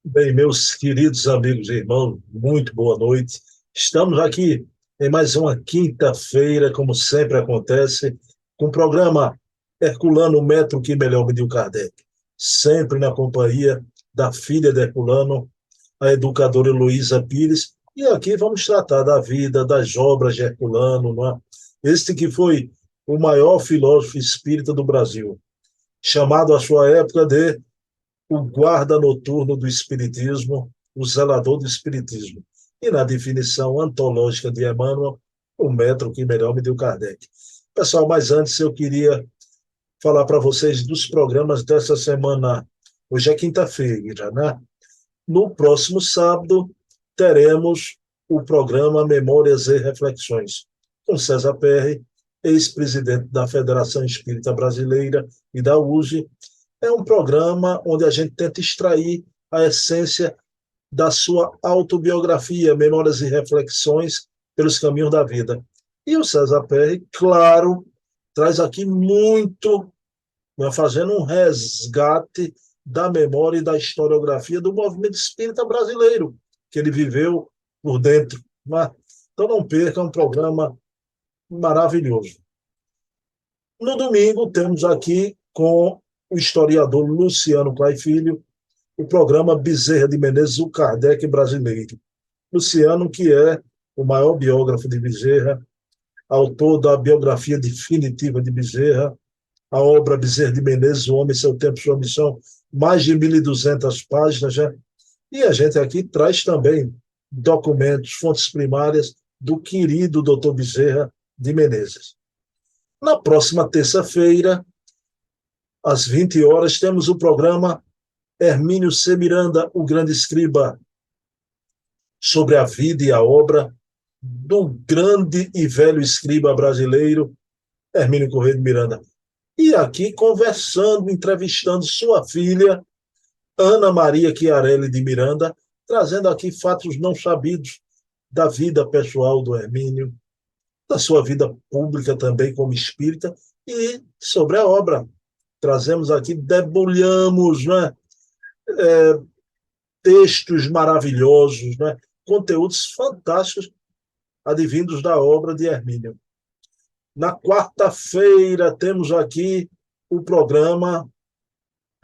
Bem, meus queridos amigos e irmãos, muito boa noite. Estamos aqui em mais uma quinta-feira, como sempre acontece, com o programa Herculano, o Metro que Melhor Mediu Kardec. Sempre na companhia da filha de Herculano, a educadora Heloísa Pires. E aqui vamos tratar da vida, das obras de Herculano, não é? Este que foi o maior filósofo espírita do Brasil, chamado à sua época de o guarda noturno do Espiritismo, o zelador do Espiritismo. E na definição antológica de Emmanuel, o metro que melhor me deu Kardec. Pessoal, mas antes eu queria falar para vocês dos programas dessa semana. Hoje é quinta-feira, né? No próximo sábado, teremos o programa Memórias e Reflexões, com César Perry, ex-presidente da Federação Espírita Brasileira e da USE. É um programa onde a gente tenta extrair a essência da sua autobiografia, Memórias e Reflexões pelos Caminhos da Vida. E o César Perry, claro, traz aqui muito, fazendo um resgate da memória e da historiografia do movimento espírita brasileiro, que ele viveu por dentro. Né? Então não perca, é um programa maravilhoso. No domingo, temos aqui com o historiador Luciano Clay Filho, o programa Bezerra de Menezes, o Kardec brasileiro. Luciano, que é o maior biógrafo de Bezerra, autor da biografia definitiva de Bezerra, a obra Bezerra de Menezes, O Homem, Seu Tempo, Sua Missão, mais de 1.200 páginas já. E a gente aqui traz também documentos, fontes primárias do querido doutor Bezerra de Menezes. Na próxima terça-feira, às 20 horas, temos o programa Hermínio C. Miranda, o grande escriba, sobre a vida e a obra do grande e velho escriba brasileiro, Hermínio Corrêa de Miranda. E aqui conversando, entrevistando sua filha, Ana Maria Chiarelli de Miranda, trazendo aqui fatos não sabidos da vida pessoal do Hermínio, da sua vida pública também como espírita, e sobre a obra. Trazemos aqui, debulhamos, né? Textos maravilhosos, né? Conteúdos fantásticos advindos da obra de Hermínio. Na quarta-feira temos aqui o programa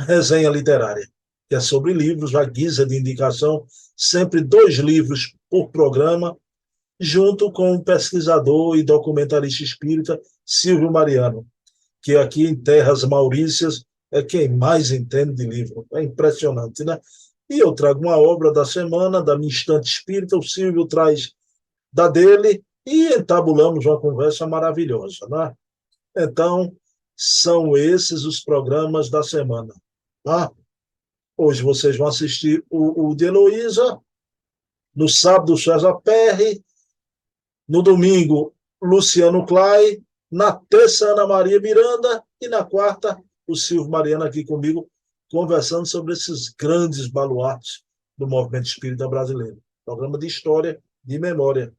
Resenha Literária, que é sobre livros, à guisa de indicação, sempre 2 livros por programa, junto com o pesquisador e documentarista espírita Silvio Mariano, que aqui em Terras Maurícias é quem mais entende de livro. É impressionante, né? E eu trago uma obra da semana, da minha estante espírita, o Silvio traz da dele, e entabulamos uma conversa maravilhosa, né? Então, são esses os programas da semana. Tá? Hoje vocês vão assistir o de Heloísa, no sábado, César Perry, no domingo, Luciano Clay, na terça, Ana Maria Miranda, e na quarta, o Silvio Mariano aqui comigo, conversando sobre esses grandes baluartes do movimento espírita brasileiro. Programa de história, de memória.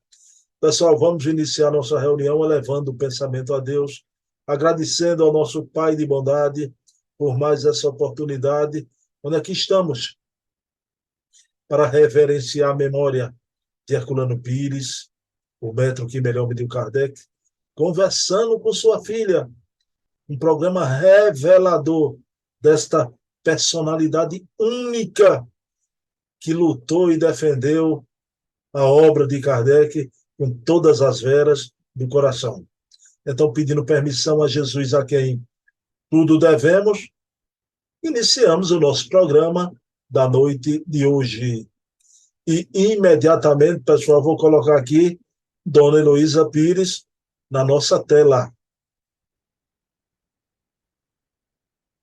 Pessoal, vamos iniciar nossa reunião elevando o pensamento a Deus, agradecendo ao nosso Pai de bondade por mais essa oportunidade, onde aqui estamos para reverenciar a memória de Herculano Pires, o metro que melhor mediu Kardec, conversando com sua filha, um programa revelador desta personalidade única que lutou e defendeu a obra de Kardec com todas as veras do coração. Então, pedindo permissão a Jesus, a quem tudo devemos, iniciamos o nosso programa da noite de hoje. E imediatamente, pessoal, vou colocar aqui Dona Heloísa Pires na nossa tela.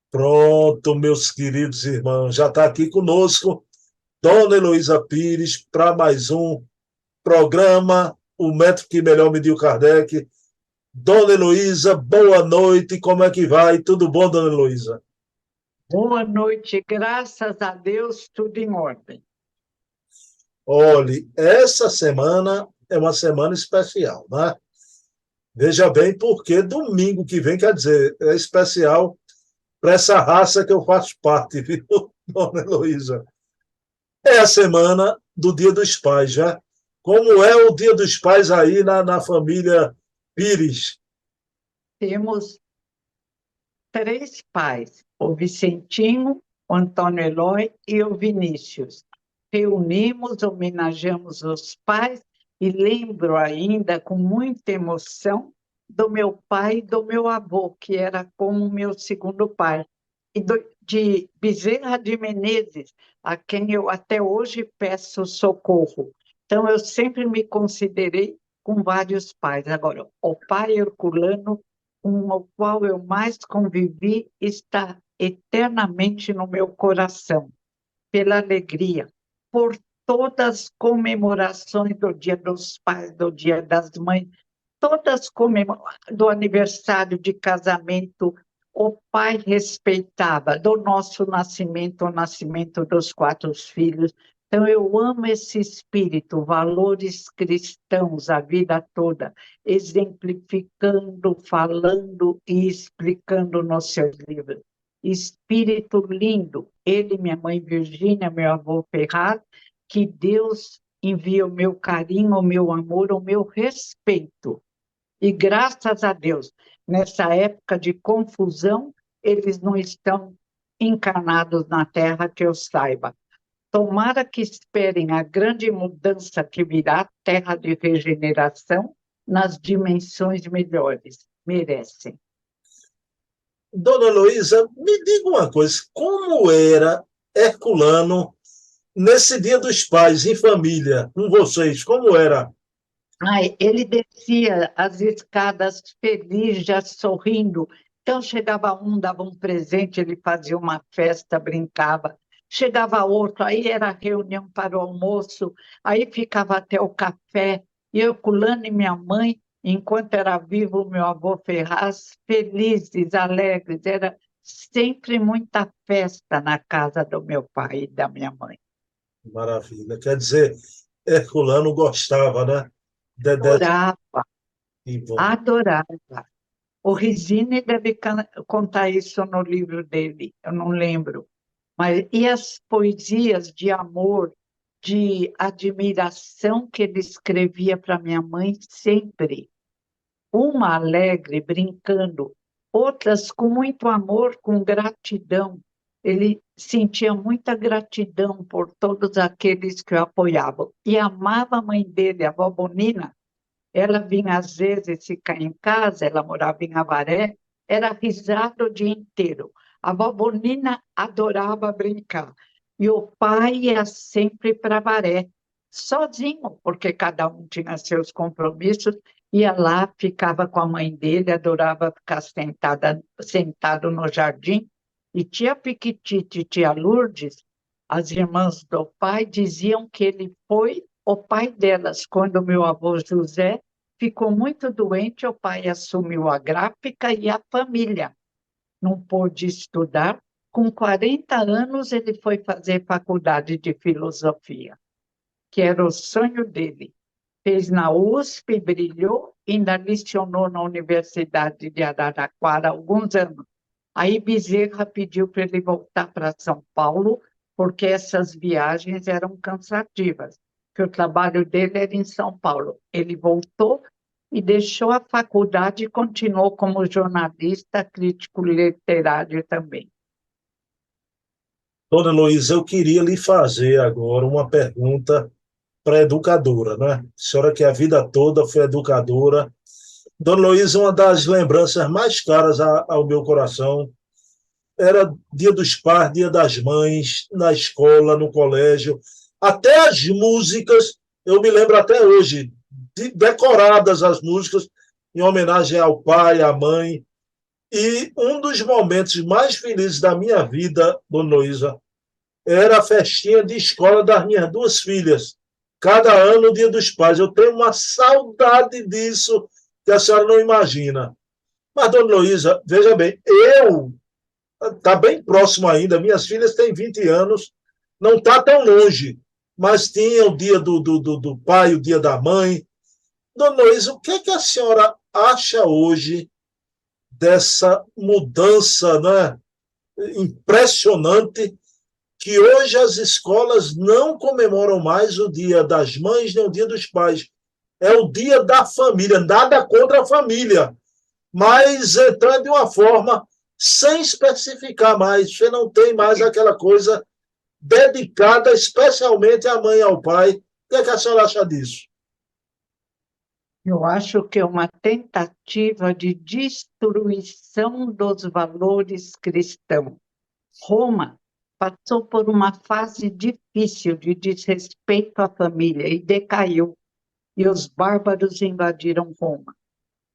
Pronto, meus queridos irmãos, já está aqui conosco Dona Heloísa Pires para mais um programa O Metro que Melhor Mediu Kardec. Dona Heloísa, boa noite, como é que vai? Tudo bom, Dona Heloísa? Boa noite, graças a Deus, tudo em ordem. Olhe, essa semana é uma semana especial, né? Veja bem, porque domingo que vem, quer dizer, é especial para essa raça que eu faço parte, viu? Dona Heloísa, é a semana do Dia dos Pais, já. Como é o Dia dos Pais aí na família Pires? Temos três pais, o Vicentinho, o Antônio Eloy e o Vinícius. Reunimos, homenageamos os pais e lembro ainda com muita emoção do meu pai e do meu avô, que era como meu segundo pai, e de Bezerra de Menezes, a quem eu até hoje peço socorro. Então, eu sempre me considerei com vários pais. Agora, o pai herculano com o qual eu mais convivi está eternamente no meu coração, pela alegria, por todas as comemorações do Dia dos Pais, do Dia das Mães, todas do aniversário de casamento, o pai respeitava, do nosso nascimento, o nascimento dos quatro filhos. Então, eu amo esse espírito, valores cristãos a vida toda, exemplificando, falando e explicando nos seus livros. Espírito lindo, ele, minha mãe Virgínia, meu avô Ferraz, que Deus envia o meu carinho, o meu amor, o meu respeito. E graças a Deus, nessa época de confusão, eles não estão encarnados na Terra, que eu saiba. Tomara que esperem a grande mudança que virá, terra de regeneração, nas dimensões melhores. Merecem. Dona Heloísa, me diga uma coisa, como era Herculano nesse Dia dos Pais, em família, com vocês? Como era? Ai, ele descia as escadas feliz, já sorrindo. Então chegava um, dava um presente, ele fazia uma festa, brincava. Chegava outro, aí era reunião para o almoço, aí ficava até o café. E eu, Culano e minha mãe, enquanto era vivo o meu avô Ferraz, felizes, alegres. Era sempre muita festa na casa do meu pai e da minha mãe. Maravilha. Quer dizer, Herculano gostava, né? De... Adorava, Que bom. adorava. O Risini deve contar isso no livro dele, eu não lembro. Mas, e as poesias de amor, de admiração que ele escrevia para minha mãe sempre. Uma alegre, brincando, outras com muito amor, com gratidão. Ele sentia muita gratidão por todos aqueles que o apoiavam. E amava a mãe dele, a avó Bonina. Ela vinha às vezes ficar em casa, ela morava em Avaré, era risada o dia inteiro. A vó Bonina adorava brincar. E o pai ia sempre para Avaré, sozinho, porque cada um tinha seus compromissos, ia lá, ficava com a mãe dele, adorava ficar sentado no jardim. E tia Piquitite e tia Lourdes, as irmãs do pai, diziam que ele foi o pai delas, quando meu avô José ficou muito doente, o pai assumiu a gráfica e a família. Não pôde estudar. Com 40 anos, ele foi fazer faculdade de filosofia, que era o sonho dele. Fez na USP, brilhou, ainda lecionou na Universidade de Araraquara há alguns anos. Aí Bezerra pediu para ele voltar para São Paulo, porque essas viagens eram cansativas, que o trabalho dele era em São Paulo. Ele voltou e deixou a faculdade e continuou como jornalista, crítico literário também. Dona Heloísa, eu queria lhe fazer agora uma pergunta para a educadora, né? A senhora que a vida toda foi educadora. Dona Heloísa, uma das lembranças mais caras ao meu coração era Dia dos Pais, Dia das Mães, na escola, no colégio. Até as músicas, eu me lembro até hoje, decoradas as músicas em homenagem ao pai, à mãe. E um dos momentos mais felizes da minha vida, Dona Heloísa, era a festinha de escola das minhas duas filhas. Cada ano, o Dia dos Pais. Eu tenho uma saudade disso que a senhora não imagina. Mas, Dona Heloísa, veja bem, eu está bem próximo ainda. Minhas filhas têm 20 anos, não está tão longe, mas tinha o dia do pai, o dia da mãe. Dona Luísa, o que, é que a senhora acha hoje dessa mudança, né, impressionante que hoje as escolas não comemoram mais o Dia das Mães nem o Dia dos Pais. É o Dia da Família, nada contra a família, mas entrando de uma forma sem especificar mais. Você não tem mais aquela coisa dedicada especialmente à mãe e ao pai. O que é que a senhora acha disso? Eu acho que é uma tentativa de destruição dos valores cristãos. Roma passou por uma fase difícil de desrespeito à família e decaiu, e os bárbaros invadiram Roma.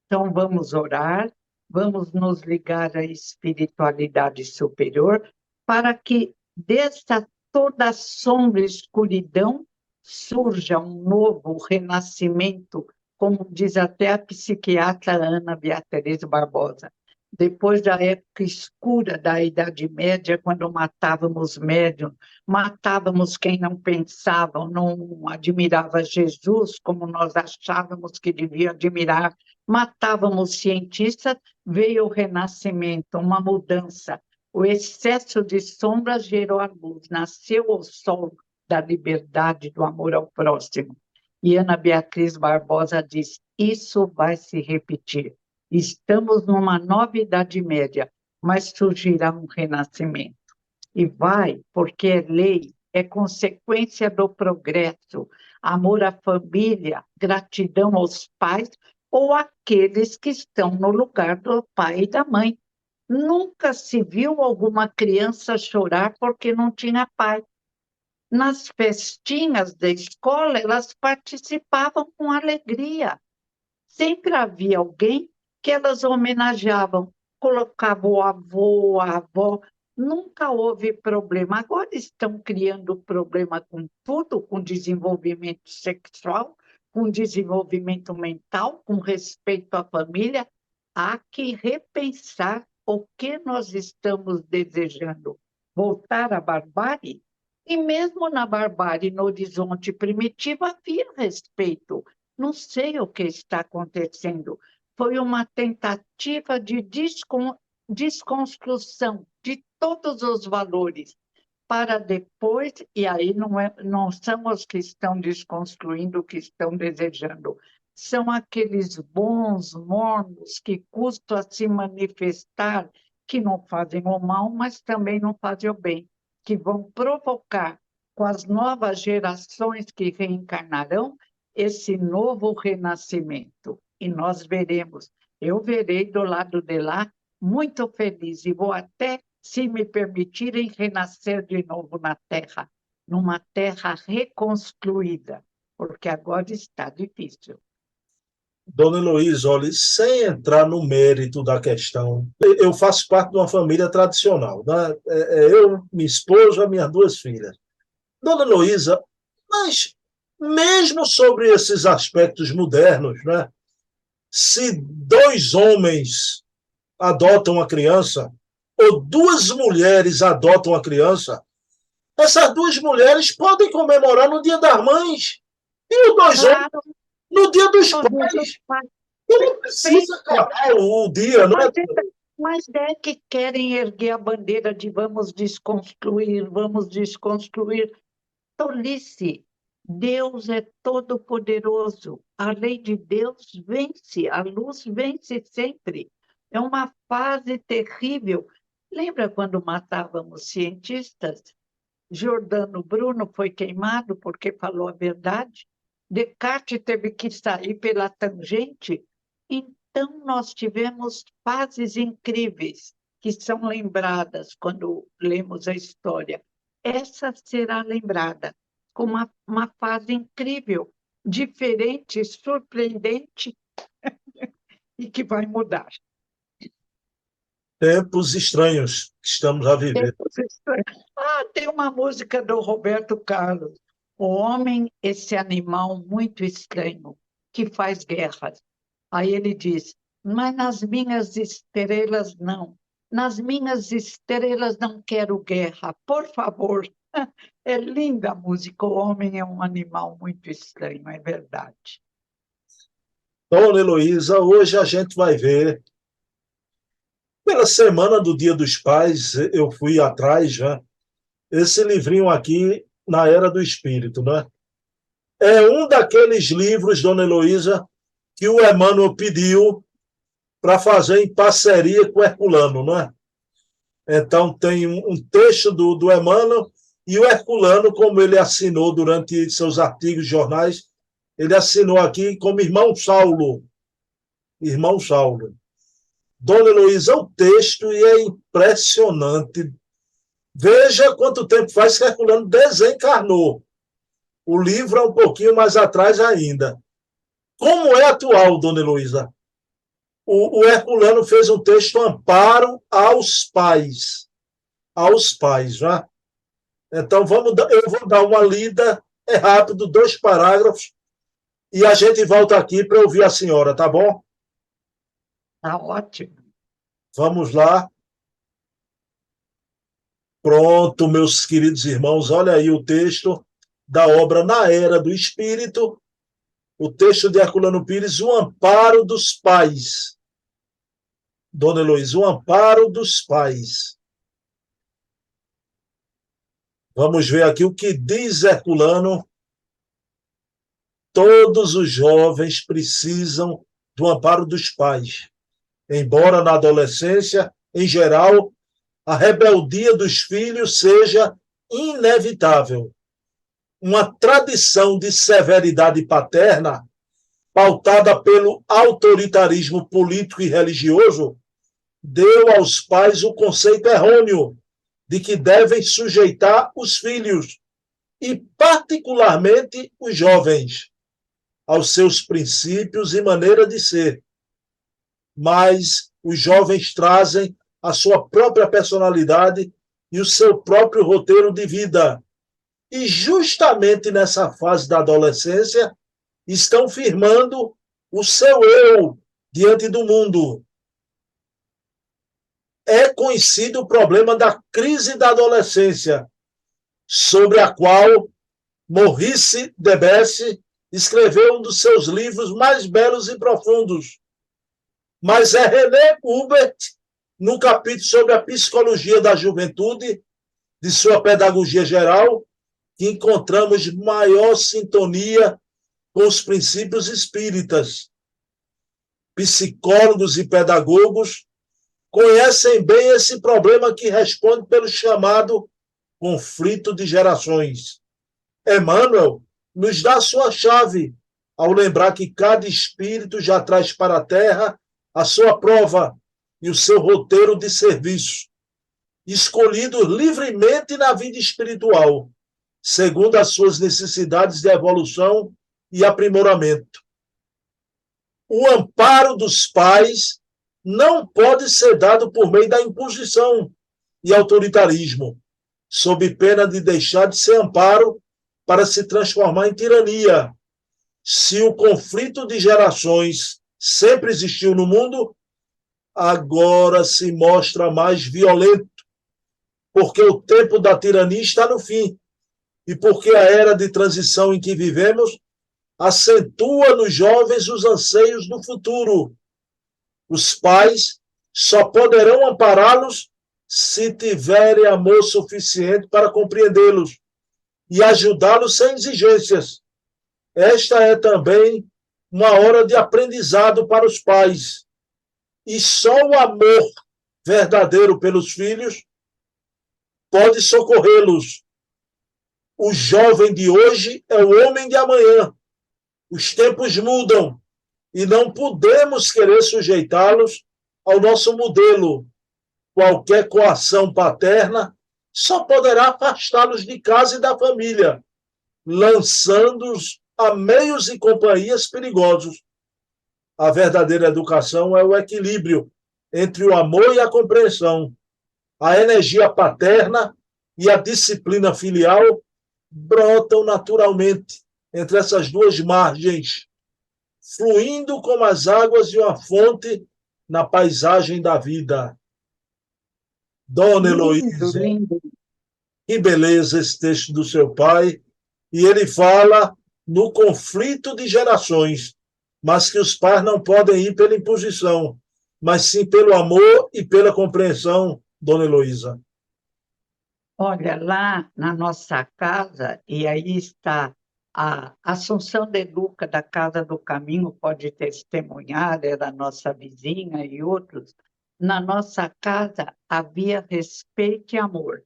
Então, vamos orar, vamos nos ligar à espiritualidade superior, para que dessa toda sombra e escuridão surja um novo renascimento, como diz até a psiquiatra Ana Beatriz Barbosa. Depois da época escura da Idade Média, quando matávamos médiuns, matávamos quem não pensava, não admirava Jesus como nós achávamos que devia admirar, matávamos cientistas, veio o renascimento, uma mudança. O excesso de sombras gerou a luz, nasceu o sol da liberdade, do amor ao próximo. E Ana Beatriz Barbosa diz: isso vai se repetir. Estamos numa nova Idade Média, mas surgirá um renascimento. E vai, porque é lei, é consequência do progresso, amor à família, gratidão aos pais ou àqueles que estão no lugar do pai e da mãe. Nunca se viu alguma criança chorar porque não tinha pai. Nas festinhas da escola, elas participavam com alegria. Sempre havia alguém que elas homenageavam, colocavam o avô, a avó, nunca houve problema. Agora estão criando problema com tudo, com desenvolvimento sexual, com desenvolvimento mental, com respeito à família. Há que repensar o que nós estamos desejando. Voltar à barbárie? E mesmo na barbárie, no horizonte primitivo, havia respeito. Não sei o que está acontecendo. Foi uma tentativa de desconstrução de todos os valores, para depois, e aí não são os que estão desconstruindo o que estão desejando, são aqueles bons mornos que custam a se manifestar, que não fazem o mal, mas também não fazem o bem, que vão provocar com as novas gerações que reencarnarão esse novo renascimento. E nós veremos, eu verei do lado de lá, muito feliz, e vou até, se me permitirem, renascer de novo na Terra, numa Terra reconstruída, porque agora está difícil. Dona Heloísa, olha, sem entrar no mérito da questão, eu faço parte de uma família tradicional, né? Eu, minha esposa, minhas duas filhas. Dona Heloísa, mas mesmo sobre esses aspectos modernos, né? Se dois homens adotam uma criança, ou duas mulheres adotam uma criança, essas duas mulheres podem comemorar no Dia das Mães e os dois homens Claro, no Dia dos o Dia dos Pais. Pais, E não precisa perfeito. acabar o dia, não é? Mas é que querem erguer a bandeira de vamos desconstruir. Tolice. Deus é todo-poderoso. A lei de Deus vence, a luz vence sempre. É uma fase terrível. Lembra quando matávamos cientistas? Giordano Bruno foi queimado porque falou a verdade. Descartes teve que sair pela tangente. Então, nós tivemos fases incríveis que são lembradas quando lemos a história. Essa será lembrada como uma fase incrível, diferente, surpreendente e que vai mudar. Tempos estranhos que estamos a viver. Tem uma música do Roberto Carlos. O homem, esse animal muito estranho, que faz guerras. Aí ele diz, mas nas minhas estrelas não. Nas minhas estrelas não quero guerra, por favor. É linda a música. O homem é um animal muito estranho, é verdade. Dona Heloísa, hoje a gente vai ver. Pela semana do Dia dos Pais, eu fui atrás já. esse livrinho aqui, Na Era do Espírito, né? É um daqueles livros, dona Heloísa, que o Emmanuel pediu para fazer em parceria com o Herculano, não é? Então, tem um texto do Emmanuel e o Herculano, como ele assinou durante seus artigos de jornais, ele assinou aqui como Irmão Saulo. Irmão Saulo. Dona Heloísa, o texto e é impressionante. Veja quanto tempo faz que Herculano desencarnou. O livro é um pouquinho mais atrás ainda. Como é atual, Dona Heloísa? O Herculano fez um texto amparo aos pais. Aos pais, né? Então, eu vou dar uma lida, é rápido, 2 parágrafos, e a gente volta aqui para ouvir a senhora, tá bom? Tá ótimo. Vamos lá. Pronto, meus queridos irmãos, olha aí o texto da obra Na Era do Espírito, o texto de Herculano Pires, O Amparo dos Pais. Dona Heloísa, O Amparo dos Pais. Vamos ver aqui o que diz Herculano. Todos os jovens precisam do amparo dos pais. Embora na adolescência, em geral, a rebeldia dos filhos seja inevitável. Uma tradição de severidade paterna, pautada pelo autoritarismo político e religioso, deu aos pais o conceito errôneo de que devem sujeitar os filhos, e particularmente os jovens, aos seus princípios e maneira de ser. Mas os jovens trazem a sua própria personalidade e o seu próprio roteiro de vida. E justamente nessa fase da adolescência, estão firmando o seu eu diante do mundo. É conhecido o problema da crise da adolescência, sobre a qual Maurice de Besse escreveu um dos seus livros mais belos e profundos. Mas é René Hubert, no capítulo sobre a psicologia da juventude, de sua pedagogia geral, que encontramos maior sintonia com os princípios espíritas. Psicólogos e pedagogos conhecem bem esse problema que responde pelo chamado conflito de gerações. Emmanuel nos dá sua chave ao lembrar que cada espírito já traz para a Terra a sua prova e o seu roteiro de serviço, escolhidos livremente na vida espiritual, segundo as suas necessidades de evolução e aprimoramento. O amparo dos pais não pode ser dado por meio da imposição e autoritarismo, sob pena de deixar de ser amparo para se transformar em tirania. Se o conflito de gerações sempre existiu no mundo, agora se mostra mais violento, porque o tempo da tirania está no fim e porque a era de transição em que vivemos acentua nos jovens os anseios do futuro. Os pais só poderão ampará-los se tiverem amor suficiente para compreendê-los e ajudá-los sem exigências. Esta é também uma hora de aprendizado para os pais. E só o amor verdadeiro pelos filhos pode socorrê-los. O jovem de hoje é o homem de amanhã. Os tempos mudam e não podemos querer sujeitá-los ao nosso modelo. Qualquer coação paterna só poderá afastá-los de casa e da família, lançando-os a meios e companhias perigosos. A verdadeira educação é o equilíbrio entre o amor e a compreensão. A energia paterna e a disciplina filial brotam naturalmente entre essas duas margens, fluindo como as águas de uma fonte na paisagem da vida. Dona Heloísa, Lindo. que beleza esse texto do seu pai. E ele fala no conflito de gerações, mas que os pais não podem ir pela imposição, mas sim pelo amor e pela compreensão, Dona Heloísa. Olha, lá na nossa casa, e aí está a Assunção de Luca, da Casa do Caminho, pode testemunhar, era nossa vizinha e outros. Na nossa casa havia respeito e amor.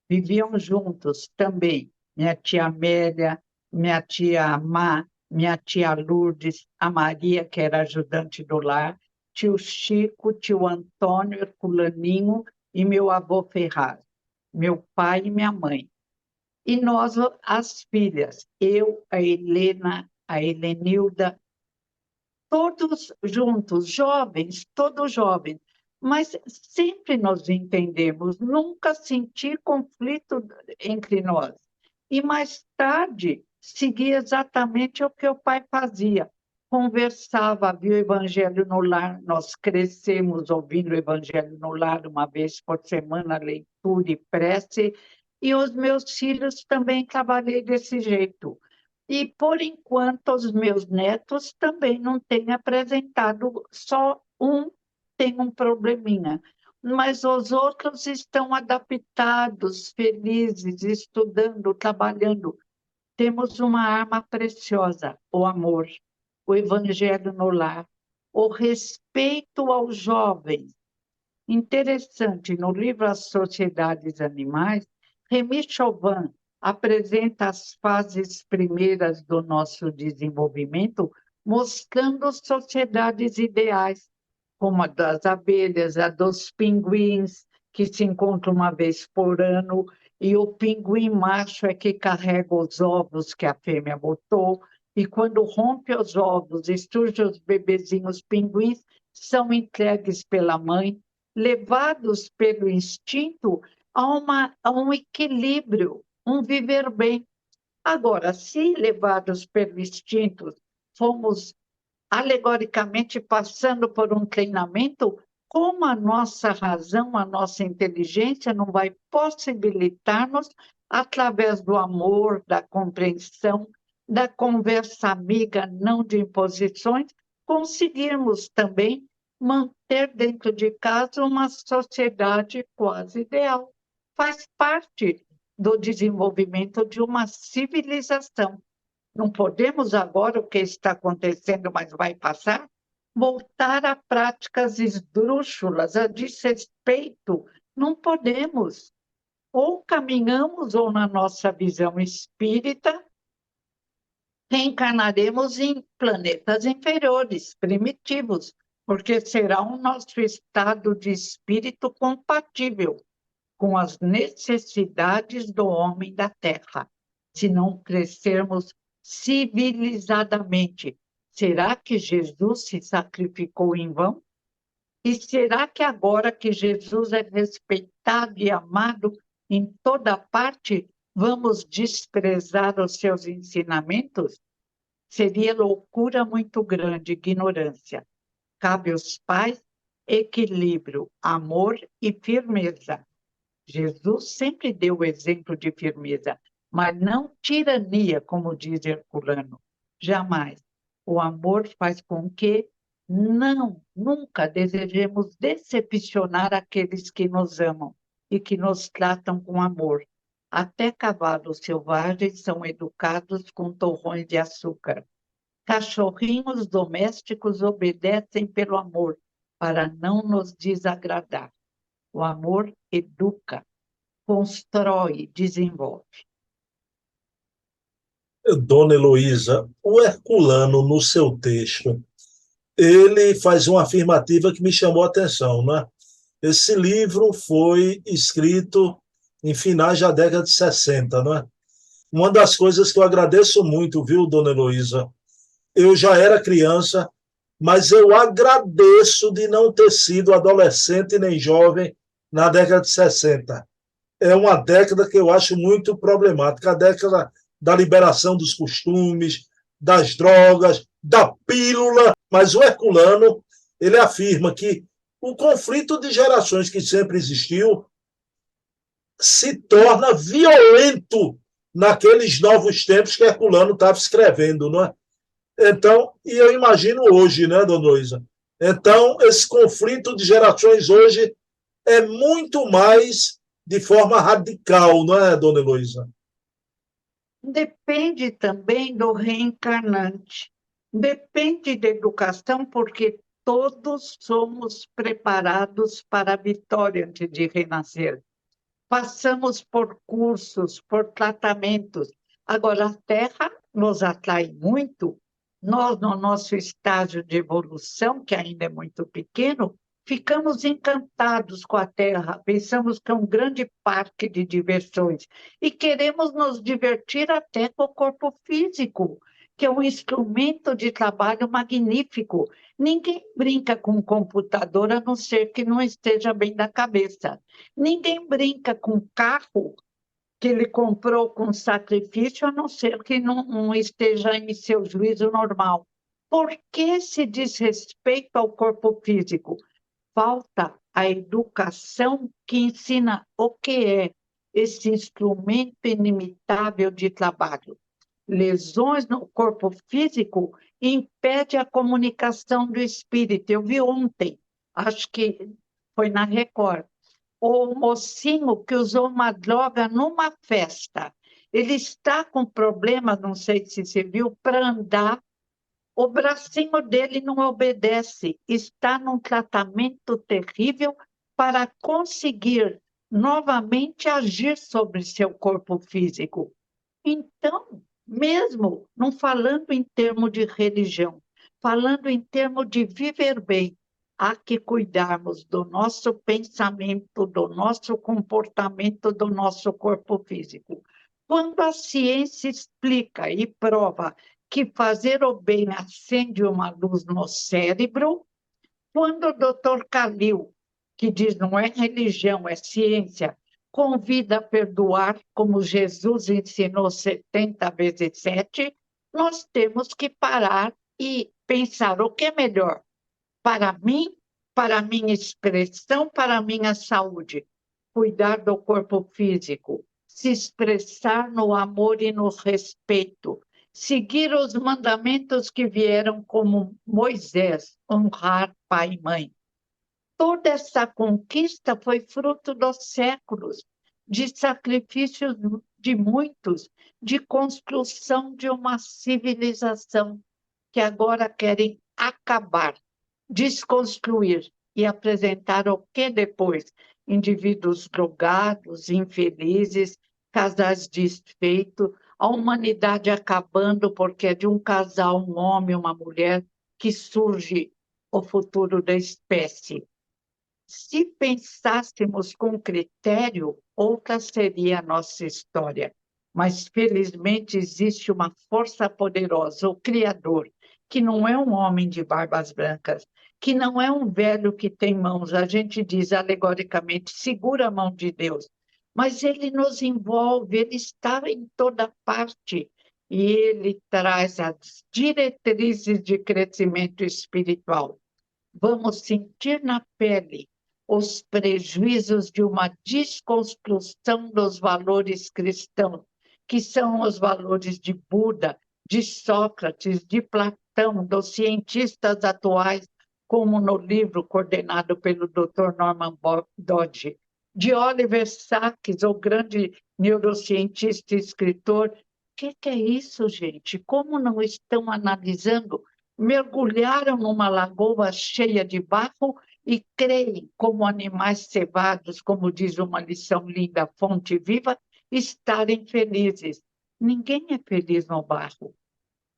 Viviam juntos também minha tia Amélia, minha tia Amá, minha tia Lourdes, a Maria, que era ajudante do lar, tio Chico, tio Antônio, Herculaninho e meu avô Ferraz, meu pai e minha mãe. E nós, as filhas, eu, a Helena, a Helenilda, todos juntos, jovens, todos jovens, mas sempre nos entendemos, nunca senti conflito entre nós. E mais tarde, segui exatamente o que o pai fazia. Conversava, via o Evangelho no lar, nós crescemos ouvindo o Evangelho no lar uma vez por semana, leitura e prece, e os meus filhos também trabalhei desse jeito. E, por enquanto, os meus netos também não têm apresentado, só um tem um probleminha, mas os outros estão adaptados, felizes, estudando, trabalhando. Temos uma arma preciosa, o amor, o evangelho no lar, o respeito aos jovens. Interessante, no livro As Sociedades Animais, Remy Chauvin apresenta as fases primeiras do nosso desenvolvimento, mostrando sociedades ideais, como a das abelhas, a dos pinguins, que se encontram uma vez por ano, e o pinguim macho é que carrega os ovos que a fêmea botou, e quando rompe os ovos e surgem os bebezinhos pinguins, são entregues pela mãe, levados pelo instinto a um equilíbrio, um viver bem. Agora, se levados pelo instinto, fomos alegoricamente passando por um treinamento, como a nossa razão, a nossa inteligência não vai possibilitar-nos, através do amor, da compreensão, da conversa amiga, não de imposições, conseguirmos também manter dentro de casa uma sociedade quase ideal. Faz parte do desenvolvimento de uma civilização. Não podemos agora, o que está acontecendo, mas vai passar, voltar a práticas esdrúxulas, a desrespeito. Não podemos. Ou caminhamos, ou na nossa visão espírita, reencarnaremos em planetas inferiores, primitivos, porque será o nosso estado de espírito compatível com as necessidades do homem da Terra. Se não crescermos civilizadamente, será que Jesus se sacrificou em vão? E será que agora que Jesus é respeitado e amado em toda parte, vamos desprezar os seus ensinamentos? Seria loucura muito grande, ignorância. Cabe aos pais equilíbrio, amor e firmeza. Jesus sempre deu o exemplo de firmeza, mas não tirania, como diz Herculano. Jamais. O amor faz com que nunca desejemos decepcionar aqueles que nos amam e que nos tratam com amor. Até cavalos selvagens são educados com torrões de açúcar. Cachorrinhos domésticos obedecem pelo amor, para não nos desagradar. O amor educa, constrói, desenvolve. Dona Heloísa, o Herculano, no seu texto, ele faz uma afirmativa que me chamou a atenção, né? Esse livro foi escrito em finais da década de 60, né? Uma das coisas que eu agradeço muito, viu, Dona Heloísa? Eu já era criança, mas eu agradeço de não ter sido adolescente nem jovem na década de 60. É uma década que eu acho muito problemática, a década da liberação dos costumes, das drogas, da pílula, mas o Herculano, ele afirma que o conflito de gerações que sempre existiu se torna violento naqueles novos tempos que Herculano estava escrevendo, não é? Então, e eu imagino hoje, né, dona Luísa? Então, esse conflito de gerações hoje é muito mais de forma radical, não é, dona Heloísa? Depende também do reencarnante. Depende da educação, porque todos somos preparados para a vitória antes de renascer. Passamos por cursos, por tratamentos. Agora, a Terra nos atrai muito. Nós, no nosso estágio de evolução, que ainda é muito pequeno, ficamos encantados com a Terra, pensamos que é um grande parque de diversões e queremos nos divertir até com o corpo físico, que é um instrumento de trabalho magnífico. Ninguém brinca com o computador a não ser que não esteja bem da cabeça. Ninguém brinca com carro que ele comprou com sacrifício, a não ser que não esteja em seu juízo normal. Por que esse desrespeito ao corpo físico? Falta a educação que ensina o que é esse instrumento inimitável de trabalho. Lesões no corpo físico impedem a comunicação do espírito. Eu vi ontem, acho que foi na Record, o mocinho que usou uma droga numa festa. Ele está com problema, não sei se você viu, para andar. O bracinho dele não obedece. Está num tratamento terrível para conseguir novamente agir sobre seu corpo físico. Então, mesmo não falando em termos de religião, falando em termos de viver bem, há que cuidarmos do nosso pensamento, do nosso comportamento, do nosso corpo físico. Quando a ciência explica e prova que fazer o bem acende uma luz no cérebro, quando o doutor Calil, que diz não é religião, é ciência, convida a perdoar, como Jesus ensinou 70 vezes 7, nós temos que parar e pensar o que é melhor para mim, para a minha expressão, para a minha saúde. Cuidar do corpo físico, se expressar no amor e no respeito, seguir os mandamentos que vieram como Moisés, honrar pai e mãe. Toda essa conquista foi fruto dos séculos, de sacrifícios de muitos, de construção de uma civilização que agora querem acabar, desconstruir e apresentar o que depois? Indivíduos drogados, infelizes, casais desfeitos, a humanidade acabando porque é de um casal, um homem e uma mulher, que surge o futuro da espécie. Se pensássemos com critério, outra seria a nossa história. Mas, felizmente, existe uma força poderosa, o Criador, que não é um homem de barbas brancas, que não é um velho que tem mãos, a gente diz alegoricamente, segura a mão de Deus, mas ele nos envolve, ele está em toda parte e ele traz as diretrizes de crescimento espiritual. Vamos sentir na pele os prejuízos de uma desconstrução dos valores cristãos, que são os valores de Buda, de Sócrates, de Platão, dos cientistas atuais, como no livro coordenado pelo Dr. Norman Dodge, de Oliver Sacks, o grande neurocientista e escritor. O que é isso, gente? Como não estão analisando? Mergulharam numa lagoa cheia de barro e creem, como animais cevados, como diz uma lição linda, Fonte Viva, estarem felizes. Ninguém é feliz no barro.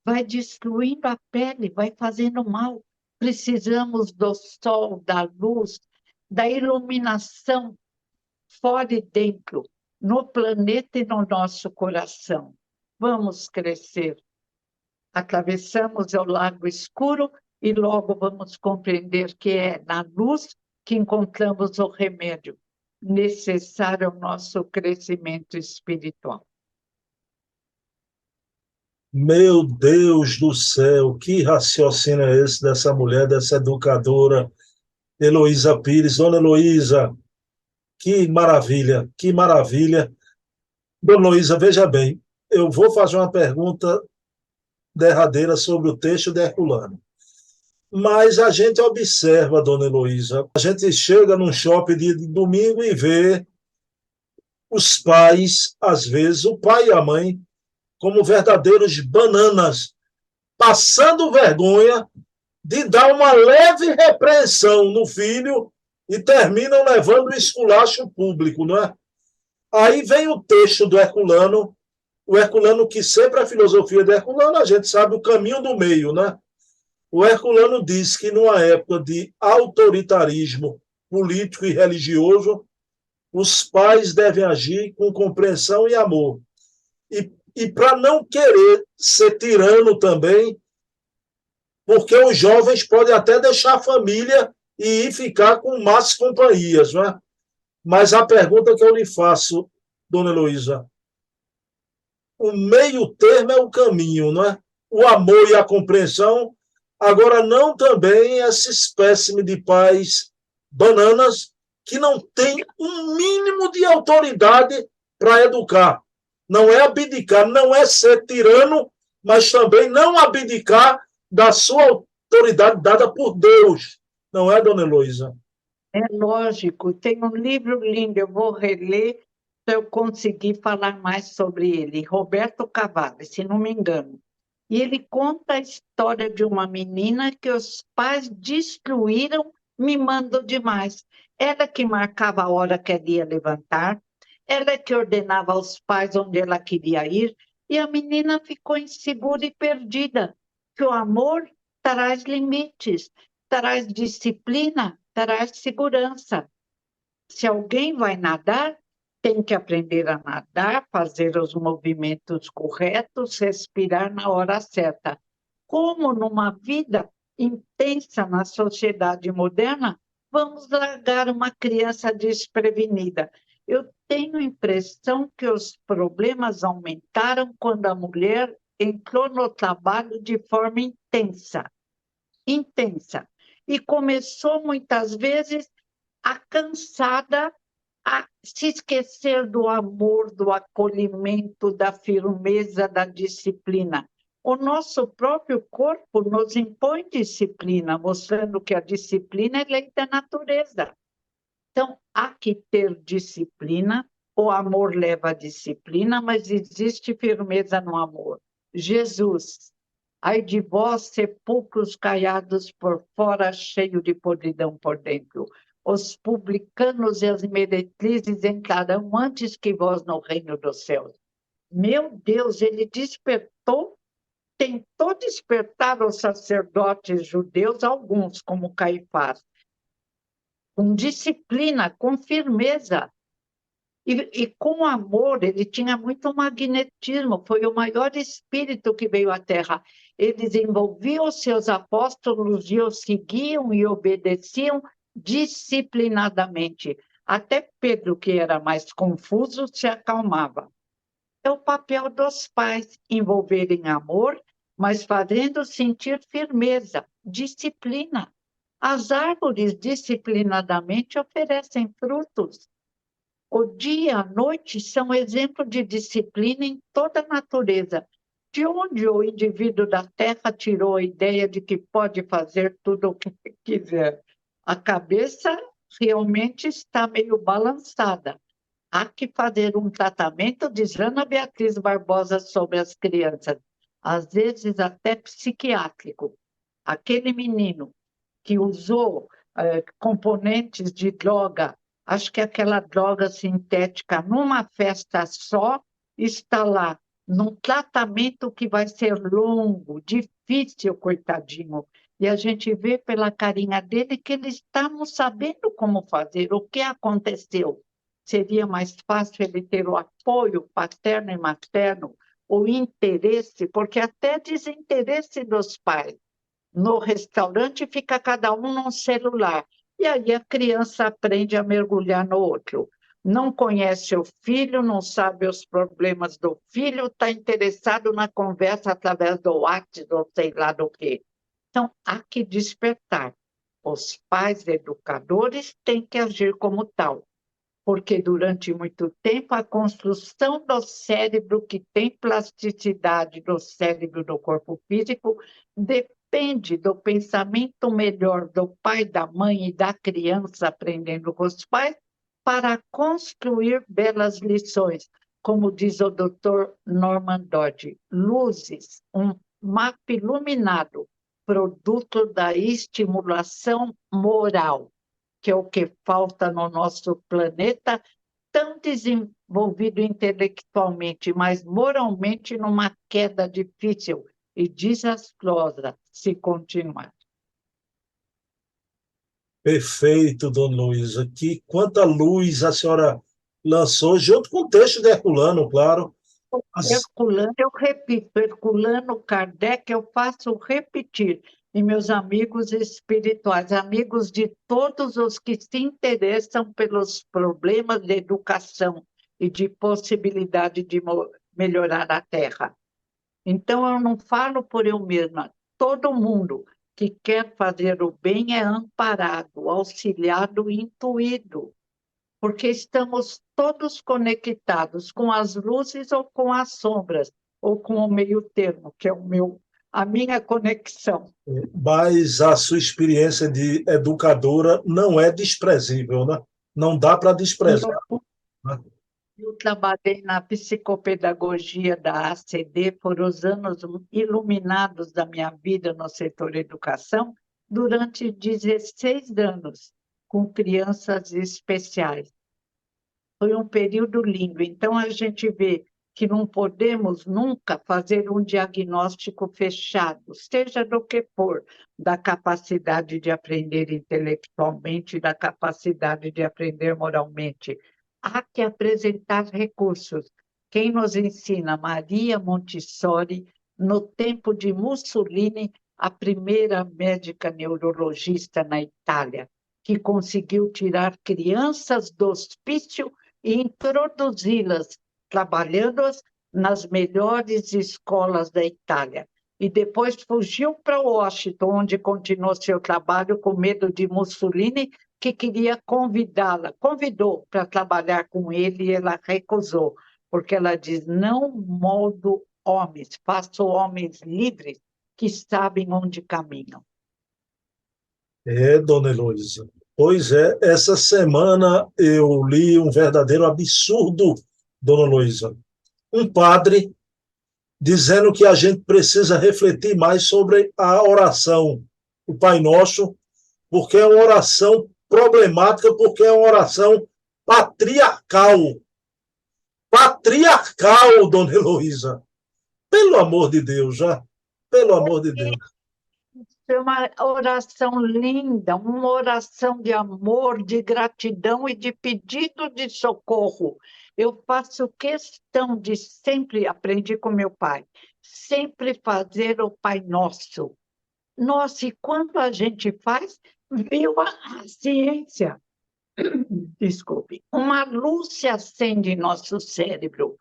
Vai destruindo a pele, vai fazendo mal. Precisamos do sol, da luz, da iluminação fora e dentro, no planeta e no nosso coração. Vamos crescer. Atravessamos o lago escuro e logo vamos compreender que é na luz que encontramos o remédio necessário ao nosso crescimento espiritual. Meu Deus do céu, que raciocínio é esse dessa mulher, dessa educadora, Heloísa Pires? Dona Heloísa, que maravilha, que maravilha. Dona Heloísa, veja bem, eu vou fazer uma pergunta derradeira sobre o texto de Herculano. Mas a gente observa, dona Heloísa, a gente chega num shopping de domingo e vê os pais, às vezes, o pai e a mãe, como verdadeiros bananas, passando vergonha de dar uma leve repreensão no filho e terminam levando o esculacho público, não é? Aí vem o texto do Herculano, o Herculano que sempre a filosofia de Herculano, a gente sabe o caminho do meio, né? O Herculano diz que numa época de autoritarismo político e religioso, os pais devem agir com compreensão e amor. E para não querer ser tirano também, porque os jovens podem até deixar a família e ir ficar com más companhias, não é? Mas a pergunta que eu lhe faço, dona Heloísa, o meio termo é o caminho, não é? O amor e a compreensão, agora não também essa espécime de pais bananas que não tem um mínimo de autoridade para educar. Não é abdicar, não é ser tirano, mas também não abdicar da sua autoridade dada por Deus. Não é, dona Heloísa? É lógico, tem um livro lindo, eu vou reler para eu conseguir falar mais sobre ele. Roberto Cavalli, se não me engano. E ele conta a história de uma menina que os pais destruíram, mimando demais. Ela que marcava a hora que ela ia levantar, ela que ordenava aos pais onde ela queria ir, e a menina ficou insegura e perdida. Que o amor traz limites, traz disciplina, traz segurança. Se alguém vai nadar, tem que aprender a nadar, fazer os movimentos corretos, respirar na hora certa. Como numa vida intensa na sociedade moderna, vamos largar uma criança desprevenida. Eu tenho a impressão que os problemas aumentaram quando a mulher entrou no trabalho de forma intensa, intensa. E começou muitas vezes a cansada a se esquecer do amor, do acolhimento, da firmeza, da disciplina. O nosso próprio corpo nos impõe disciplina, mostrando que a disciplina é lei da natureza. Então, há que ter disciplina, o amor leva a disciplina, mas existe firmeza no amor. Jesus, ai de vós, sepulcros caiados por fora, cheio de podridão por dentro. Os publicanos e as meretrizes entrarão antes que vós no reino dos céus. Meu Deus, ele despertou, tentou despertar os sacerdotes judeus, alguns, como Caifás, com disciplina, com firmeza. E com amor, ele tinha muito magnetismo, foi o maior espírito que veio à Terra. Eles envolviam os seus apóstolos e os seguiam e obedeciam disciplinadamente. Até Pedro, que era mais confuso, se acalmava. É o papel dos pais envolverem amor, mas fazendo sentir firmeza, disciplina. As árvores disciplinadamente oferecem frutos. O dia e a noite são exemplo de disciplina em toda a natureza. De onde o indivíduo da Terra tirou a ideia de que pode fazer tudo o que quiser? A cabeça realmente está meio balançada. Há que fazer um tratamento, diz Ana Beatriz Barbosa, sobre as crianças, às vezes até psiquiátrico. Aquele menino que usou componentes de droga, acho que aquela droga sintética, numa festa só, está lá, num tratamento que vai ser longo, difícil, coitadinho. E a gente vê pela carinha dele que ele está não sabendo como fazer, o que aconteceu. Seria mais fácil ele ter o apoio paterno e materno, o interesse, porque até desinteresse dos pais no restaurante fica cada um num celular. E aí a criança aprende a mergulhar no outro. Não conhece o filho, não sabe os problemas do filho, está interessado na conversa através do WhatsApp, ou sei lá do quê. Então, há que despertar. Os pais educadores têm que agir como tal, porque durante muito tempo a construção do cérebro, que tem plasticidade do cérebro do corpo físico, depende do pensamento melhor do pai, da mãe e da criança aprendendo com os pais, para construir belas lições, como diz o Dr. Norman Dodge, luzes, um mapa iluminado, produto da estimulação moral, que é o que falta no nosso planeta, tão desenvolvido intelectualmente, mas moralmente numa queda difícil e desastrosa se continuar. Perfeito, dona Luísa. Que quanta luz a senhora lançou, junto com o texto de Herculano, claro. Herculano, eu repito, Herculano, Kardec, eu faço repetir. E meus amigos espirituais, amigos de todos os que se interessam pelos problemas de educação e de possibilidade de melhorar a Terra. Então, eu não falo por eu mesma. Todo mundo que quer fazer o bem é amparado, auxiliado e intuído, porque estamos todos conectados com as luzes ou com as sombras, ou com o meio termo, que é a minha conexão. Mas a sua experiência de educadora não é desprezível, né? Não dá para desprezar, né? Eu trabalhei na psicopedagogia da ACD, foram os anos iluminados da minha vida no setor educação, durante 16 anos, com crianças especiais. Foi um período lindo. Então, a gente vê que não podemos nunca fazer um diagnóstico fechado, seja do que for, da capacidade de aprender intelectualmente, da capacidade de aprender moralmente. Há que apresentar recursos. Quem nos ensina? Maria Montessori, no tempo de Mussolini, a primeira médica neurologista na Itália, que conseguiu tirar crianças do hospício e introduzi-las, trabalhando-as nas melhores escolas da Itália. E depois fugiu para Washington, onde continuou seu trabalho com medo de Mussolini, que queria convidá-la, convidou para trabalhar com ele e ela recusou, porque ela diz, não moldo homens, faço homens livres que sabem onde caminham. É, dona Heloísa. Pois é, essa semana eu li um verdadeiro absurdo, dona Heloísa. Um padre dizendo que a gente precisa refletir mais sobre a oração, o Pai Nosso, porque é uma oração problemática, porque é uma oração patriarcal. Patriarcal, dona Heloísa. Pelo amor de Deus, já. Pelo amor de Deus. É uma oração linda, uma oração de amor, de gratidão e de pedido de socorro. Eu faço questão de sempre, aprendi com meu pai, sempre fazer o Pai Nosso. Nossa, e quando a gente faz, viu a ciência, desculpe, uma luz se acende em nosso cérebro.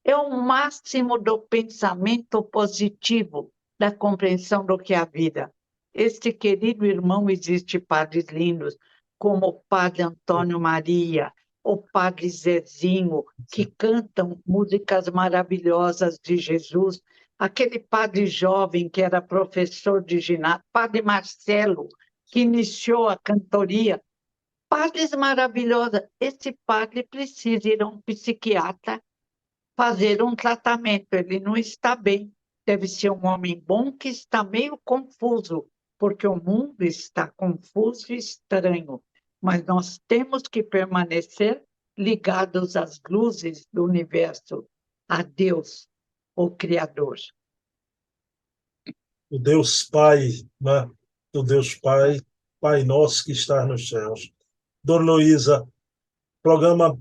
É o máximo do pensamento positivo, da compreensão do que é a vida. Este querido irmão, existe padres lindos, como o padre Antônio Maria, o padre Zezinho, que cantam músicas maravilhosas de Jesus, aquele padre jovem que era professor de ginásio, padre Marcelo, que iniciou a cantoria, padres maravilhosos. Esse padre precisa ir a um psiquiatra fazer um tratamento. Ele não está bem. Deve ser um homem bom que está meio confuso, porque o mundo está confuso e estranho. Mas nós temos que permanecer ligados às luzes do universo, a Deus, o Criador. O Deus Pai, né? O Deus Pai, Pai nosso que está nos céus. Dona Luísa, programa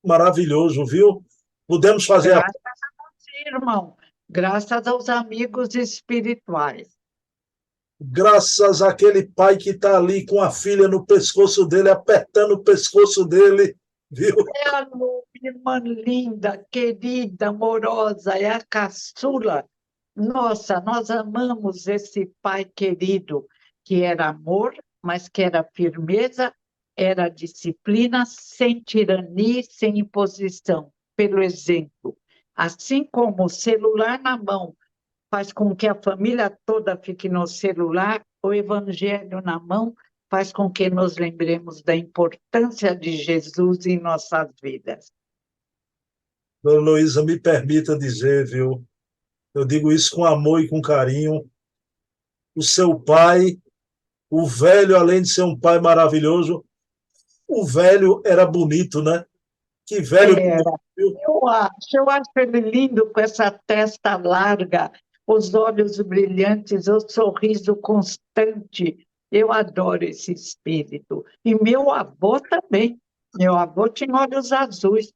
maravilhoso, viu? Podemos fazer a... Graças a você, irmão. Graças aos amigos espirituais. Graças àquele pai que está ali com a filha no pescoço dele, apertando o pescoço dele, viu? É a irmã linda, querida, amorosa, é a caçula. Nossa, nós amamos esse pai querido, que era amor, mas que era firmeza, era disciplina, sem tirania, sem imposição, pelo exemplo. Assim como o celular na mão faz com que a família toda fique no celular, o evangelho na mão faz com que nos lembremos da importância de Jesus em nossas vidas. Dona Heloísa, me permita dizer, viu? Eu digo isso com amor e com carinho. O seu pai, o velho, além de ser um pai maravilhoso, o velho era bonito, né? Que velho bonito, Era. viu? Eu acho ele lindo com essa testa larga, os olhos brilhantes, o sorriso constante. Eu adoro esse espírito. E meu avô também. Meu avô tinha olhos azuis,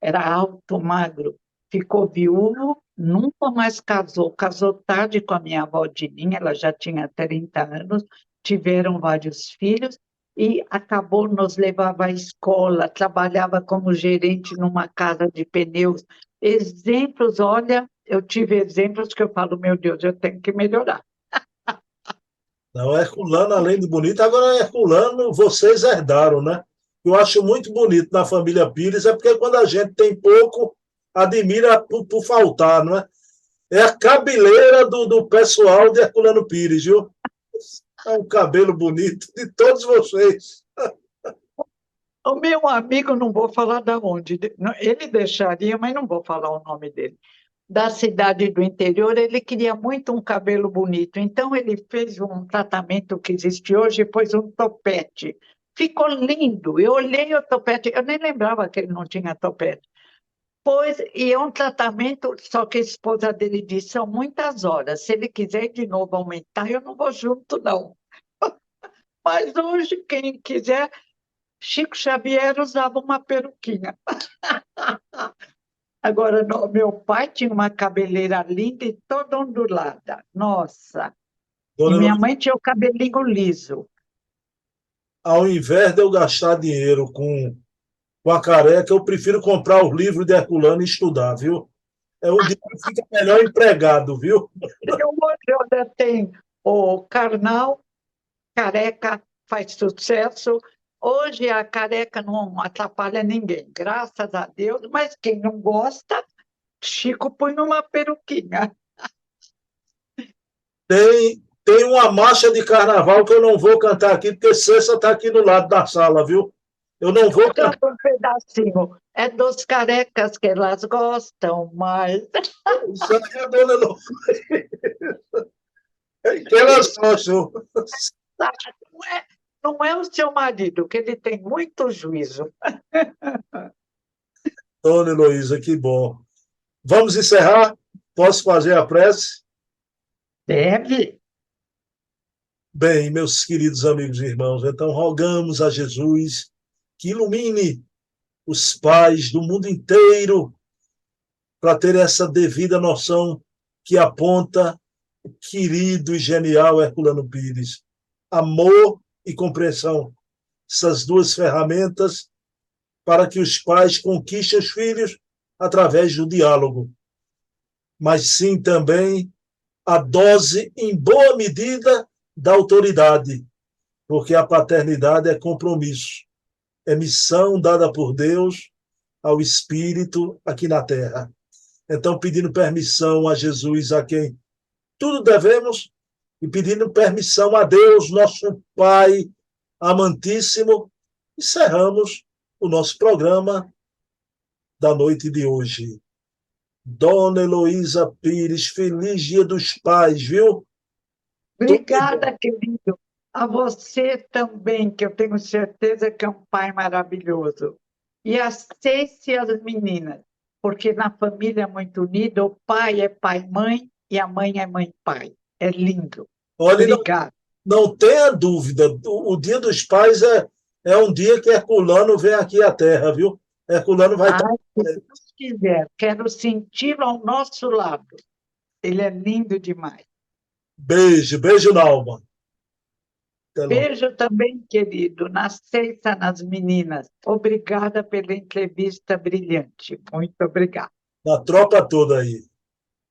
era alto, magro, ficou viúvo, nunca mais casou. Casou tarde com a minha avó Dininha, ela já tinha 30 anos, tiveram vários filhos e acabou nos levava à escola, trabalhava como gerente numa casa de pneus. Exemplos, olha, eu tive exemplos que eu falo, meu Deus, eu tenho que melhorar. Não, Herculano, além de bonito, agora Herculano, vocês herdaram, né? Eu acho muito bonito na família Pires, é porque quando a gente tem pouco, admira por faltar, não é? É a cabeleira do pessoal de Herculano Pires, viu? É um cabelo bonito de todos vocês. O meu amigo, não vou falar da onde, ele deixaria, mas não vou falar o nome dele. Da cidade do interior, ele queria muito um cabelo bonito, então ele fez um tratamento que existe hoje, pôs um topete. Ficou lindo. Eu olhei o topete, eu nem lembrava que ele não tinha topete. Pois, e é um tratamento, só que a esposa dele disse, são muitas horas. Se ele quiser de novo aumentar, eu não vou junto, não. Mas hoje, quem quiser, Chico Xavier usava uma peruquinha. Agora, meu pai tinha uma cabeleira linda e toda ondulada. Nossa! E Dona minha Heloísa, mãe tinha o cabelinho liso. ao invés de eu gastar dinheiro com a careca, eu prefiro comprar os livros de Herculano e estudar, viu? É um dia que fica melhor empregado, viu? Eu hoje ainda tem o Karnal, careca faz sucesso. Hoje a careca não atrapalha ninguém, graças a Deus. Mas quem não gosta, Chico põe uma peruquinha. Tem uma marcha de carnaval que eu não vou cantar aqui, porque Cessa está aqui do lado da sala, viu? Eu não vou cantar. Canta um pedacinho. É dos carecas que elas gostam, mas Isso aí é Dona Heloísa, que elas gostam. não é o seu marido, que ele tem muito juízo. Dona Heloísa, que bom. Vamos encerrar? Posso fazer a prece? Deve. Bem, meus queridos amigos e irmãos, então rogamos a Jesus que ilumine os pais do mundo inteiro para ter essa devida noção que aponta o querido e genial Herculano Pires. Amor e compreensão, essas duas ferramentas para que os pais conquistem os filhos através do diálogo, mas sim também a dose, em boa medida, da autoridade, porque a paternidade é compromisso, é missão dada por Deus ao Espírito aqui na Terra. Então, pedindo permissão a Jesus, a quem tudo devemos, e pedindo permissão a Deus, nosso Pai amantíssimo, encerramos o nosso programa da noite de hoje. Dona Heloísa Pires, feliz Dia dos Pais, viu? Tudo de bom. Obrigada, querido. A você também, que eu tenho certeza que é um pai maravilhoso. E aceite as meninas, porque na família é muito unida, o pai é pai-mãe e a mãe é mãe-pai. É lindo. Olha, não, Obrigada. não tenha dúvida, o Dia dos Pais é um dia que Herculano vem aqui à Terra, viu? Herculano vai estar. Ai, se Deus quiser, quero senti-lo ao nosso lado. Ele é lindo demais. Beijo, beijo na alma. Até logo. Beijo também, querido, na sexta nas meninas. Obrigada pela entrevista brilhante. Muito obrigada. Na tropa toda aí.